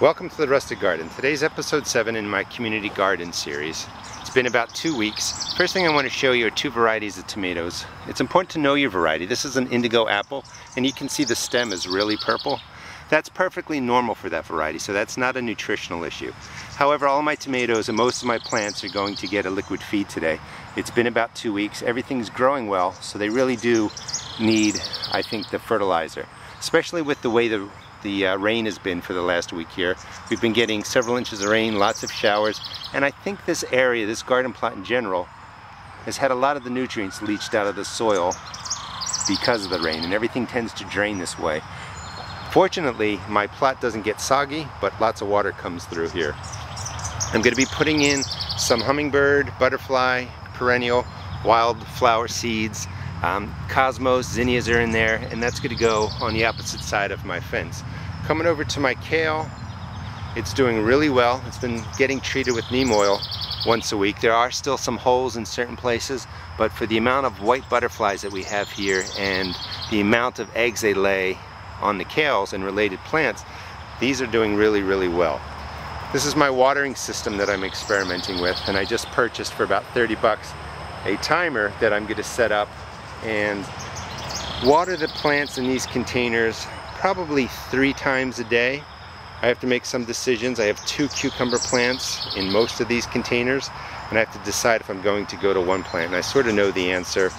Welcome to the Rustic Garden. Today's episode 7 in my community garden series. It's been about 2 weeks. First thing I want to show you are 2 varieties of tomatoes. It's important to know your variety. This is an indigo apple, and you can see the stem is really purple. That's perfectly normal for that variety, so that's not a nutritional issue. However, all my tomatoes and most of my plants are going to get a liquid feed today. It's been about 2 weeks. Everything's growing well, so they really do need, I think, the fertilizer. Especially with the way the rain has been for the last week here. We've been getting several inches of rain, lots of showers, and I think this area, this garden plot in general, has had a lot of the nutrients leached out of the soil because of the rain, and everything tends to drain this way. Fortunately, my plot doesn't get soggy, but lots of water comes through here. I'm going to be putting in some hummingbird, butterfly, perennial, wildflower seeds. Cosmos, zinnias are in there, and that's going to go on the opposite side of my fence. Coming over to my kale, it's doing really well. It's been getting treated with neem oil once a week. There are still some holes in certain places, but for the amount of white butterflies that we have here and the amount of eggs they lay on the kales and related plants, these are doing really well. This is my watering system that I'm experimenting with, and I just purchased for about 30 bucks a timer that I'm going to set up and water the plants in these containers probably 3 times a day. I have to make some decisions. I have 2 cucumber plants in most of these containers, and I have to decide if I'm going to go to 1 plant. And I sort of know the answer,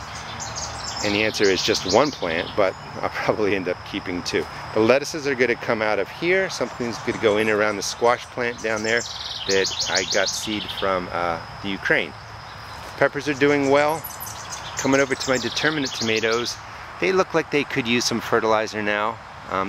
and the answer is just 1 plant, but I'll probably end up keeping 2. The lettuces are going to come out of here. Something's going to go in around the squash plant down there that I got seed from the Ukraine. Peppers are doing well. Coming over to my determinate tomatoes, they look like they could use some fertilizer now.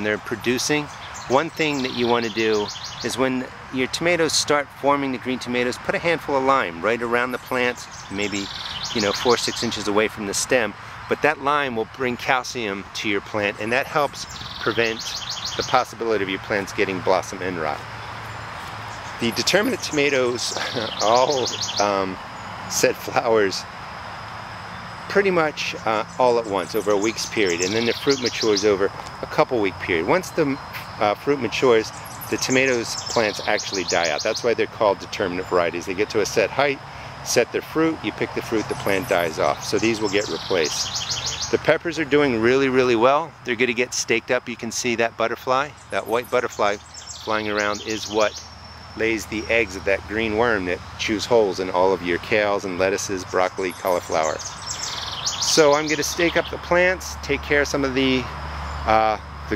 They're producing. One thing that you want to do is when your tomatoes start forming the green tomatoes, put a handful of lime right around the plants, maybe 4 or 6 inches away from the stem. But that lime will bring calcium to your plant, and that helps prevent the possibility of your plants getting blossom end rot. The determinate tomatoes all set flowers pretty much all at once over a week's period, and then the fruit matures over a couple-week period. Once the fruit matures, the tomatoes plants actually die out. That's why they're called determinate varieties. They get to a set height, set their fruit, you pick the fruit, the plant dies off. So these will get replaced. The peppers are doing really well. They're going to get staked up. You can see that butterfly, that white butterfly flying around is what lays the eggs of that green worm that chews holes in all of your kales and lettuces, broccoli, cauliflower. So I'm going to stake up the plants, take care of some of the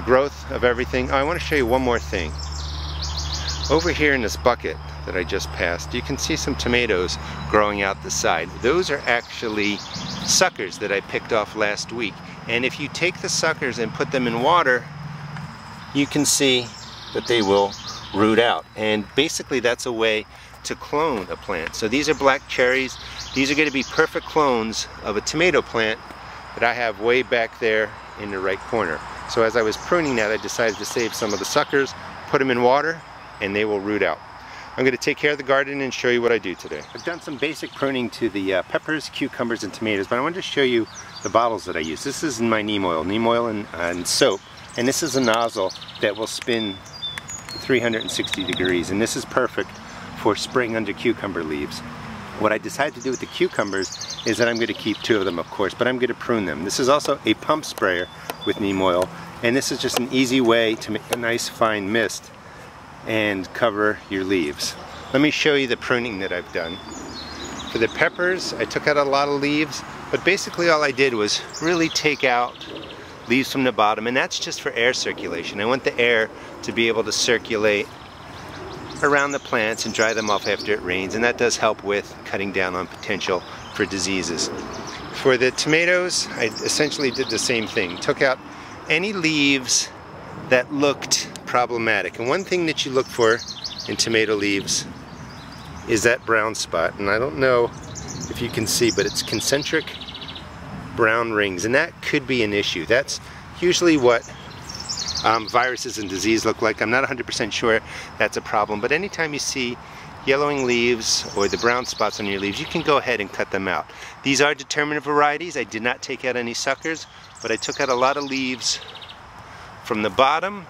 growth of everything. Oh, I want to show you one more thing. Over here in this bucket that I just passed, you can see some tomatoes growing out the side. Those are actually suckers that I picked off last week. And if you take the suckers and put them in water, you can see that they will root out. And basically that's a way to clone a plant. So these are black cherries. These are going to be perfect clones of a tomato plant that I have way back there in the right corner. So as I was pruning that, I decided to save some of the suckers, put them in water, and they will root out. I'm going to take care of the garden and show you what I do today. I've done some basic pruning to the peppers, cucumbers, and tomatoes, but I wanted to show you the bottles that I use. This is my neem oil and soap, and this is a nozzle that will spin 360 degrees, and this is perfect for spraying under cucumber leaves. What I decided to do with the cucumbers is that I'm going to keep 2 of them, of course, but I'm going to prune them. This is also a pump sprayer with neem oil, and this is just an easy way to make a nice fine mist and cover your leaves. Let me show you the pruning that I've done. For the peppers, I took out a lot of leaves, but basically all I did was really take out leaves from the bottom, and that's just for air circulation. I want the air to be able to circulate around the plants and dry them off after it rains, and that does help with cutting down on potential for diseases. For the tomatoes, I essentially did the same thing. Took out any leaves that looked problematic. And one thing that you look for in tomato leaves is that brown spot. And I don't know if you can see, but it's concentric brown rings, and that could be an issue. That's usually what viruses and disease look like. I'm not 100% sure that's a problem, but anytime you see yellowing leaves or the brown spots on your leaves, you can go ahead and cut them out. These are determinate varieties. I did not take out any suckers, but I took out a lot of leaves from the bottom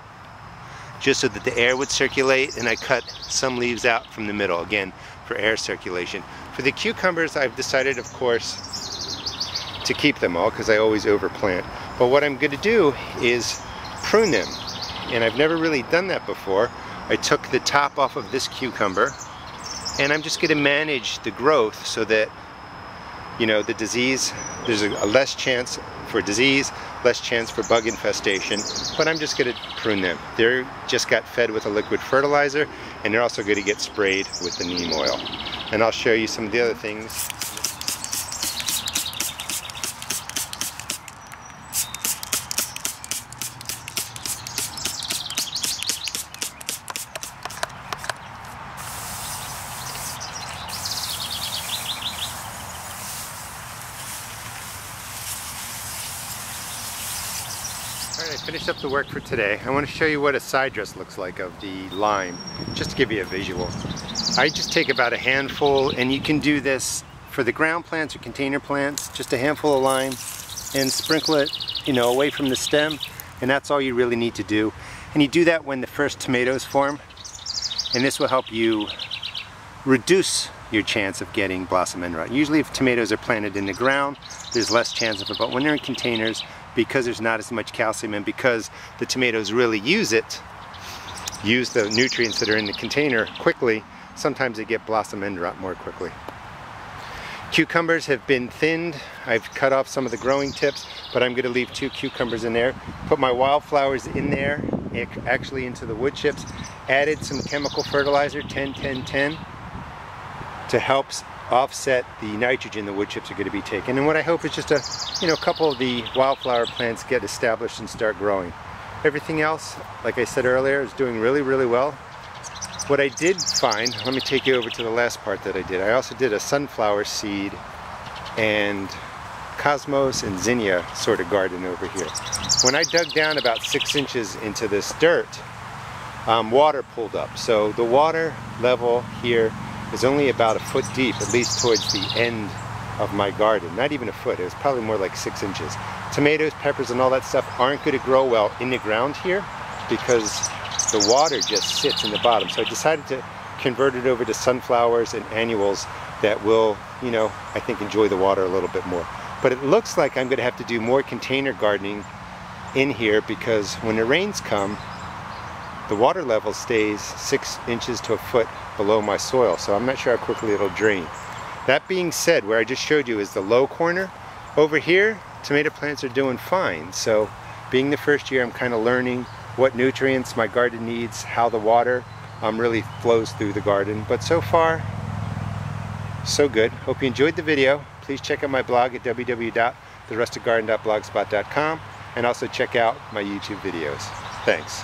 just so that the air would circulate, and I cut some leaves out from the middle, again, for air circulation. For the cucumbers, I've decided, of course, to keep them all because I always overplant. But what I'm going to do is prune them, and I've never really done that before. I took the top off of this cucumber, and I'm just going to manage the growth so that, you know, the disease, there's a less chance for disease, less chance for bug infestation, but I'm just going to prune them. They're just got fed with a liquid fertilizer, and they're also going to get sprayed with the neem oil. And I'll show you some of the other things. Alright, I finished up the work for today. I want to show you what a side dress looks like of the lime, just to give you a visual. I just take about a handful, and you can do this for the ground plants or container plants, just a handful of lime, and sprinkle it, you know, away from the stem, and that's all you really need to do. And you do that when the first tomatoes form, and this will help you reduce your chance of getting blossom end rot. Usually if tomatoes are planted in the ground, there's less chance of it, but when they're in containers, because there's not as much calcium and because the tomatoes really use the nutrients that are in the container quickly, sometimes they get blossom end rot more quickly. Cucumbers have been thinned. I've cut off some of the growing tips, but I'm going to leave 2 cucumbers in there. Put my wildflowers in there, actually into the wood chips. Added some chemical fertilizer, 10-10-10, to help offset the nitrogen the wood chips are going to be taking. And what I hope is just a couple of the wildflower plants get established and start growing. Everything else, like I said earlier, is doing really, really well. What I did find, let me take you over to the last part that I did. I also did a sunflower seed and cosmos and zinnia sort of garden over here. When I dug down about 6 inches into this dirt, water pulled up. So the water level here is only about a foot deep, at least towards the end of my garden. Not even a foot, it was probably more like 6 inches. Tomatoes, peppers, and all that stuff aren't going to grow well in the ground here because the water just sits in the bottom. So I decided to convert it over to sunflowers and annuals that will, I think enjoy the water a little bit more. But it looks like I'm going to have to do more container gardening in here because when the rains come, the water level stays 6 inches to a foot below my soil, so I'm not sure how quickly it'll drain. That being said, where I just showed you is the low corner. Over here, tomato plants are doing fine. So being the first year, I'm kind of learning what nutrients my garden needs, how the water really flows through the garden. But so far, so good. Hope you enjoyed the video. Please check out my blog at www.therusticgarden.blogspot.com and also check out my YouTube videos. Thanks.